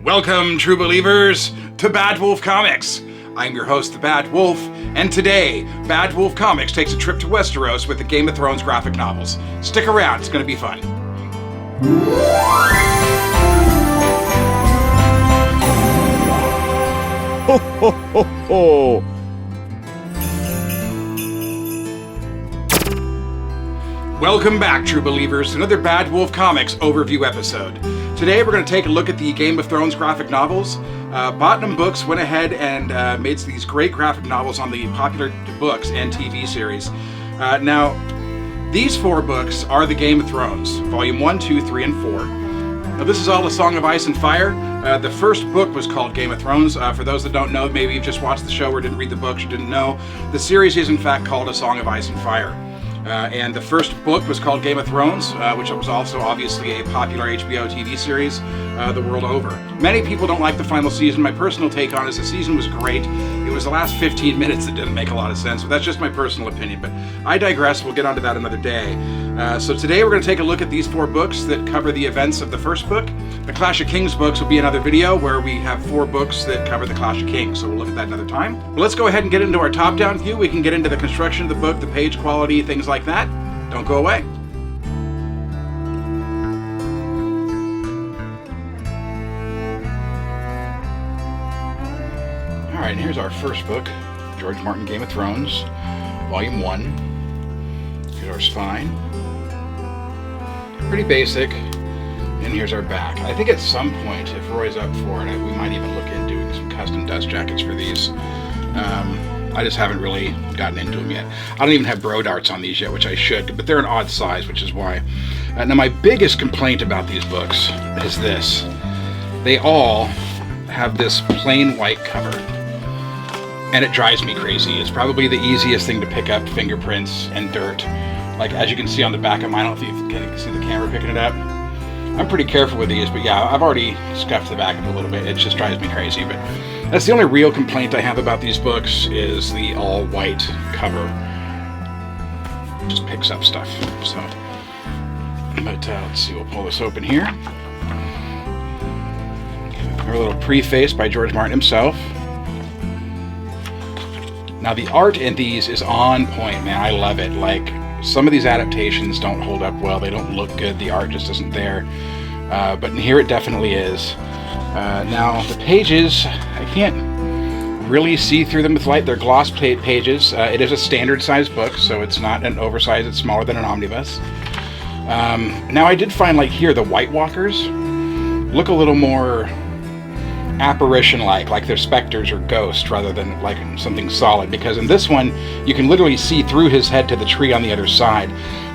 Welcome, true believers, to Badwolf Comics. I'm your host, the Badwolf, and today, Badwolf Comics takes a trip to Westeros with the Game of Thrones graphic novels. Stick around, it's going to be fun. Ho, ho, ho, ho! Welcome back, true believers, to another Badwolf Comics overview episode. Today we're going to take a look at the Game of Thrones graphic novels. Bottom Books went ahead and made these great graphic novels on the popular books and TV series. Now, these four books are the Game of Thrones, Volume 1, 2, 3, and 4. Now, this is all A Song of Ice and Fire. The first book was called Game of Thrones. For those that don't know, maybe you've just watched the show or didn't read the books, you didn't know, the series is in fact called A Song of Ice and Fire. And the first book was called Game of Thrones, which was also obviously a popular HBO TV series the world over. Many people don't like the final season. My personal take on it is the season was great. It was the last 15 minutes that didn't make a lot of sense, but that's just my personal opinion. But I digress. We'll get onto that another day. So today we're going to take a look at these four books that cover the events of the first book. The Clash of Kings books will be another video where we have four books that cover the Clash of Kings, so we'll look at that another time. But let's go ahead and get into our top-down view. We can get into the construction of the book, the page quality, things like that. Don't go away. Alright, and here's our first book, George Martin Game of Thrones, Volume 1. Here's our spine. Pretty basic. And here's our back. I think at some point, if Roy's up for it, we might even look into doing some custom dust jackets for these. I just haven't really gotten into them yet. I don't even have bro darts on these yet, which I should, but they're an odd size, which is why. Now, my biggest complaint about these books is this. They all have this plain white cover, and it drives me crazy. It's probably the easiest thing to pick up fingerprints and dirt. Like, as you can see on the back of mine, I don't know if you can see the camera picking it up. I'm pretty careful with these, but yeah, I've already scuffed the back of it a little bit. It just drives me crazy, but that's the only real complaint I have about these books is the all-white cover. It just picks up stuff, so. But let's see, we'll pull this open here. Our little preface by George Martin himself. Now, the art in these is on point, man. I love it. Like, some of these adaptations don't hold up well. They don't look good. The art just isn't there. But in here it definitely is. Now, the pages, I can't really see through them with light. They're gloss pages. It is a standard size book, so it's not an oversized. It's smaller than an omnibus. Now, I did find, like here, the White Walkers look a little more apparition-like they're specters or ghosts rather than like something solid, because in this one you can literally see through his head to the tree on the other side.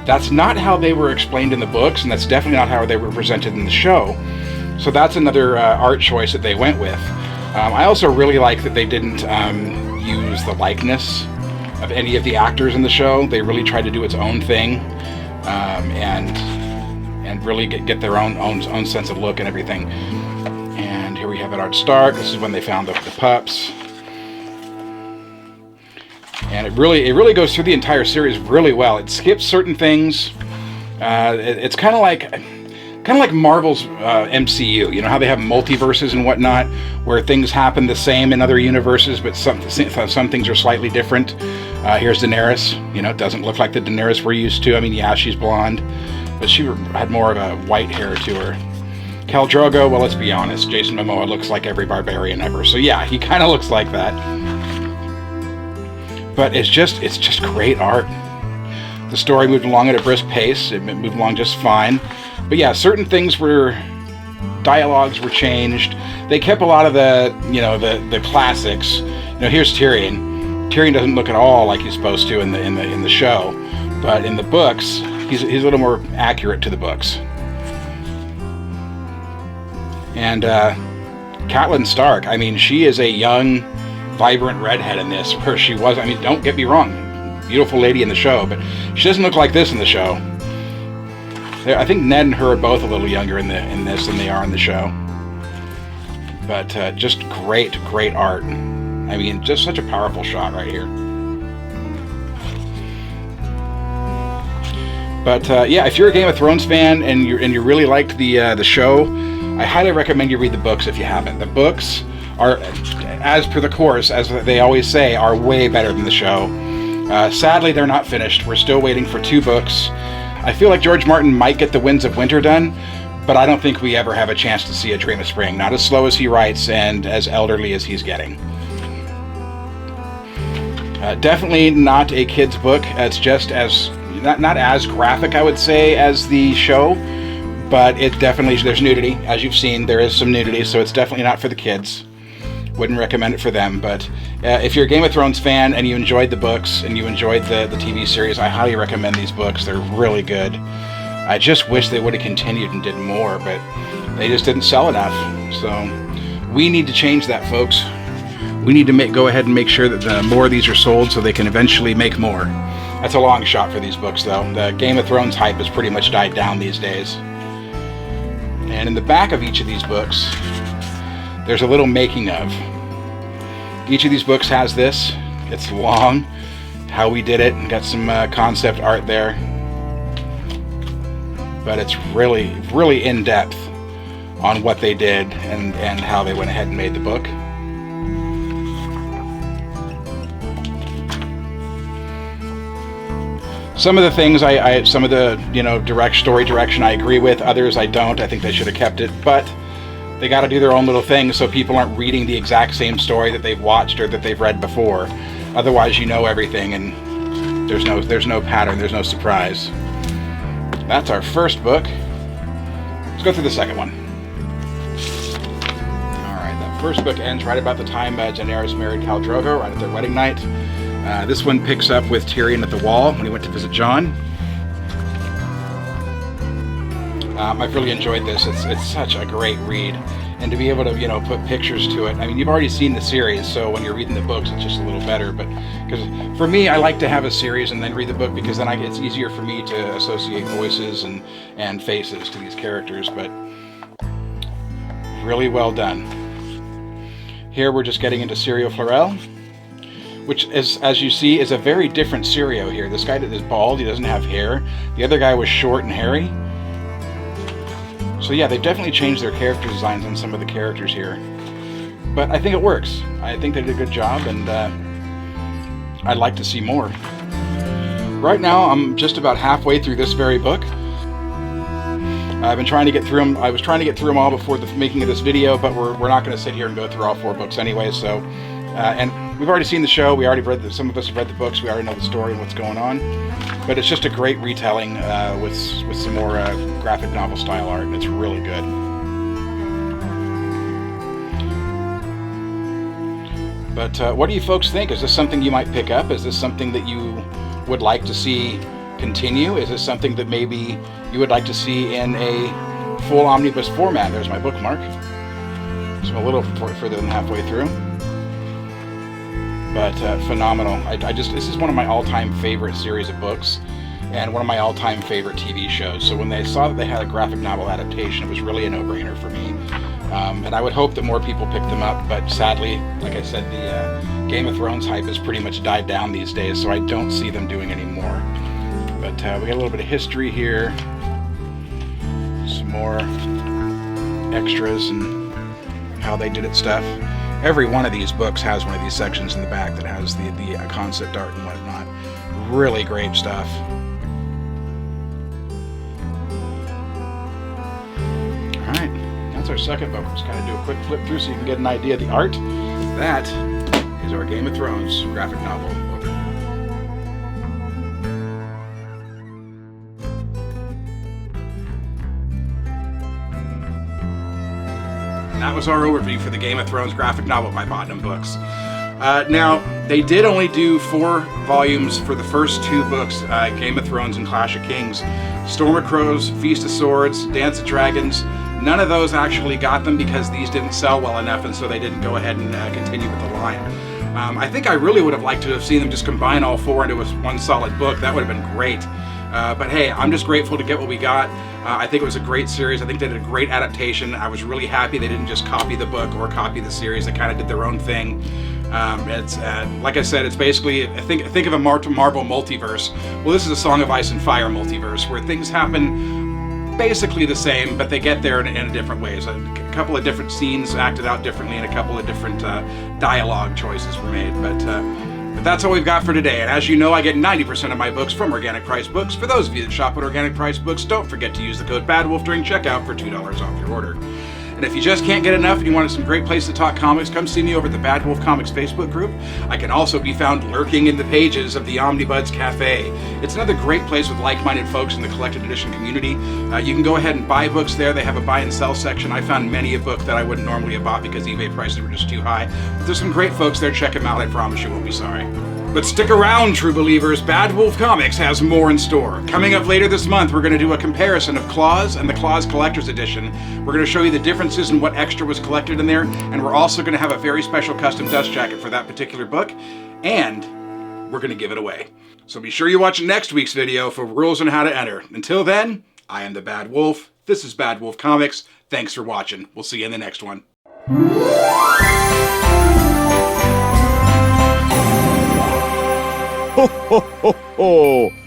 That's not how they were explained in the books, and that's definitely not how they were presented in the show, so that's another art choice that they went with. I also really like that they didn't use the likeness of any of the actors in the show. They really tried to do its own thing, and really get their own sense of look and everything. Here we have it, Art Stark. This is when they found the pups, and it really goes through the entire series really well. It skips certain things. It's kind of like Marvel's MCU. You know how they have multiverses and whatnot, where things happen the same in other universes, but some things are slightly different. Here's Daenerys. You know, it doesn't look like the Daenerys we're used to. I mean, yeah, she's blonde, but she had more of a white hair to her. Khal Drogo, well, let's be honest, Jason Momoa looks like every barbarian ever. So yeah, he kind of looks like that. But it's just great art. The story moved along at a brisk pace. It moved along just fine. But yeah, certain things dialogues were changed. They kept a lot of the classics. You know, here's Tyrion. Tyrion doesn't look at all like he's supposed to in the show, but in the books, he's a little more accurate to the books. And Catelyn Stark, I mean, she is a young, vibrant redhead in this, where she was, I mean, don't get me wrong, beautiful lady in the show, but she doesn't look like this in the show. I think Ned and her are both a little younger in this than they are in the show. But just great art. I mean, just such a powerful shot right here. But yeah, if you're a Game of Thrones fan and you really liked the show, I highly recommend you read the books if you haven't. The books are, as per the course, as they always say, are way better than the show. Sadly, they're not finished. We're still waiting for 2 books. I feel like George Martin might get The Winds of Winter done, but I don't think we ever have a chance to see A Dream of Spring. Not as slow as he writes and as elderly as he's getting. Definitely not a kid's book. It's just as, not as graphic, I would say, as the show, but it definitely, there's nudity. As you've seen, there is some nudity, so it's definitely not for the kids. Wouldn't recommend it for them, but if you're a Game of Thrones fan and you enjoyed the books and you enjoyed the TV series, I highly recommend these books. They're really good. I just wish they would have continued and did more, but they just didn't sell enough. So we need to change that, folks. We need to go ahead and make sure that more of these are sold so they can eventually make more. That's a long shot for these books, though. The Game of Thrones hype has pretty much died down these days. And in the back of each of these books, there's a little making of. Each of these books has this. It's long, how we did it, and got some concept art there. But it's really, really in-depth on what they did and how they went ahead and made the book. Some of the things some of the story direction I agree with. Others I don't. I think they should have kept it, but they got to do their own little thing so people aren't reading the exact same story that they've watched or that they've read before. Otherwise, you know everything, and there's no pattern, there's no surprise. That's our first book. Let's go through the second one. All right, that first book ends right about the time Daenerys married Khal Drogo, right at their wedding night. This one picks up with Tyrion at the Wall when he went to visit Jon. I've really enjoyed this. It's such a great read, and to be able to put pictures to it. I mean, you've already seen the series, so when you're reading the books, it's just a little better. But because for me, I like to have a series and then read the book because then it's easier for me to associate voices and faces to these characters. But really well done. Here we're just getting into Syrio Florel, which is, as you see, is a very different Syrio here. This guy is bald, he doesn't have hair. The other guy was short and hairy. So yeah, they've definitely changed their character designs on some of the characters here. But I think it works. I think they did a good job, and I'd like to see more. Right now, I'm just about halfway through this very book. I've been trying to get through them. I was trying to get through them all before the making of this video, but we're not going to sit here and go through all 4 books anyway, so... and we've already seen the show, we already read some of us have read the books, we already know the story and what's going on. But it's just a great retelling with some more graphic novel style art, and it's really good. But what do you folks think? Is this something you might pick up? Is this something that you would like to see continue? Is this something that maybe you would like to see in a full omnibus format? There's my bookmark. So I'm a little further than halfway through. But phenomenal. This is one of my all-time favorite series of books and one of my all-time favorite TV shows. So when they saw that they had a graphic novel adaptation, it was really a no-brainer for me. And I would hope that more people pick them up, but sadly, like I said, the Game of Thrones hype has pretty much died down these days, so I don't see them doing any more. But we got a little bit of history here, some more extras and how they did it stuff. Every one of these books has one of these sections in the back that has the concept art and whatnot. Really great stuff. Alright, that's our second book. Just kind of do a quick flip through so you can get an idea of the art. That is our Game of Thrones graphic novel book. That was our overview for the Game of Thrones graphic novel by Badwolf Books. Now, they did only do 4 volumes for the first 2 books, Game of Thrones and Clash of Kings. Storm of Crows, Feast of Swords, Dance of Dragons. None of those actually got them because these didn't sell well enough, and so they didn't go ahead and continue with the line. I think I really would have liked to have seen them just combine all 4 into one solid book. That would have been great. But hey, I'm just grateful to get what we got. I think it was a great series. I think they did a great adaptation. I was really happy they didn't just copy the book or copy the series. They kind of did their own thing. It's like I said, it's basically, think of a Marvel multiverse. Well, this is a Song of Ice and Fire multiverse where things happen basically the same, but they get there in different ways. A couple of different scenes acted out differently, and a couple of different dialogue choices were made. But that's all we've got for today. And as you know, I get 90% of my books from Organic Price Books. For those of you that shop at Organic Price Books, don't forget to use the code BADWOLF during checkout for $2 off your order. And if you just can't get enough and you want some great place to talk comics, come see me over at the Bad Wolf Comics Facebook group. I can also be found lurking in the pages of the Omnibuds Cafe. It's another great place with like-minded folks in the collected edition community. You can go ahead and buy books there. They have a buy and sell section. I found many a book that I wouldn't normally have bought because eBay prices were just too high. But there's some great folks there. Check them out. I promise you won't be sorry. But stick around, true believers. Bad Wolf Comics has more in store. Coming up later this month, we're going to do a comparison of Claws and the Claws Collector's Edition. We're going to show you the differences in what extra was collected in there, and we're also going to have a very special custom dust jacket for that particular book, and we're going to give it away. So be sure you watch next week's video for rules on how to enter. Until then, I am the Bad Wolf. This is Bad Wolf Comics. Thanks for watching. We'll see you in the next one. Ho, ho, ho, ho.